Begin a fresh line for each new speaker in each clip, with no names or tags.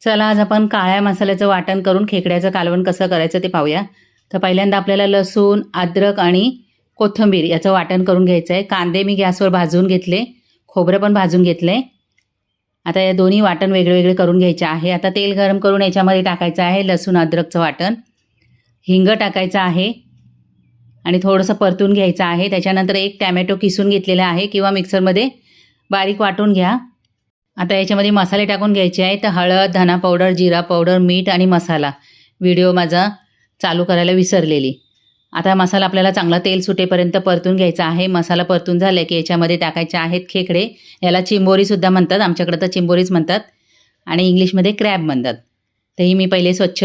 चला आज आपण काळ्या मसाल्याचं वाटण करून खेकड्याचं कालवण कसं करायचं ते पाहूया। तर पहिल्यांदा आपल्याला लसूण, अद्रक आणि कोथिंबीर याचं वाटण करून घ्यायचं आहे। कांदे मी गॅसवर भाजून घेतले, खोबरं पण भाजून घेतले। आता या दोन्ही वाटण वेगळे करून घ्यायचे आहे। आता तेल गरम करून याच्यामध्ये टाकायचं आहे लसूण अद्रकचं वाटण, हिंग टाकायचं आहे आणि थोडंसं परतून घ्यायचं आहे। त्याच्यानंतर एक टोमॅटो किसून घेतलेला आहे किंवा मिक्सरमध्ये बारीक वाटून घ्या। आता याच्यामध्ये मसाले टाकून घ्यायचे आहे। तर हळद, धना पावडर, जिरा पावडर, मीठ आणि मसाला। व्हिडिओ माझा चालू करायला विसरलेली। आता मसाला आपल्याला चांगला तेल सुटेपर्यंत परतून घ्यायचा आहे। मसाला परतून झाला की याच्यामध्ये टाकायचे आहेत खेकडे। याला चिंबोरी सुद्धा म्हणतात, आमच्याकडे तर चिंबोरीच म्हणतात आणि इंग्लिशमध्ये क्रॅब म्हणतात। तर ही मी पहिले स्वच्छ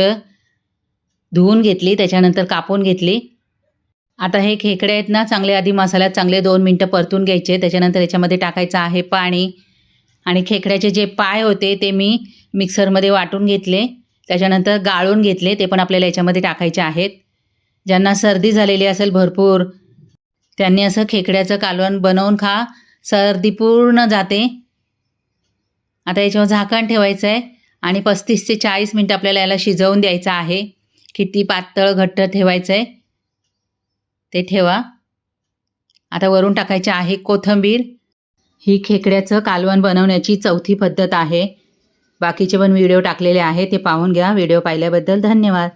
धुवून घेतली, त्याच्यानंतर कापून घेतली। आता हे खेकडे आहेत ना, चांगले आधी मसाल्यात चांगले 2 मिनिटं परतून घ्यायचे। त्याच्यानंतर याच्यामध्ये टाकायचं आहे पाणी आणि खेकड्याचे जे पाय होते ते मी मिक्सरमध्ये वाटून घेतले, त्याच्यानंतर गाळून घेतले, ते पण आपल्याला याच्यामध्ये टाकायचे आहेत। ज्यांना सर्दी झालेली असेल भरपूर त्यांनी असं खेकड्याचं कालवण बनवून खा, सर्दी पूर्ण जाते। आता याच्यावर झाकण ठेवायचं आहे आणि 35 ते 40 मिनिटं आपल्याला याला शिजवून द्यायचं आहे। किती पातळ घट्ट ठेवायचं आहे ते ठेवा। आता वरून टाकायचे आहे कोथिंबीर। ही खेकड्याचं कालवण बनवण्याची चौथी पद्धत आहे। बाकीचे पण व्हिडिओ टाकलेले आहे, ते पाहून घ्या। व्हिडिओ पाहिल्याबद्दल धन्यवाद।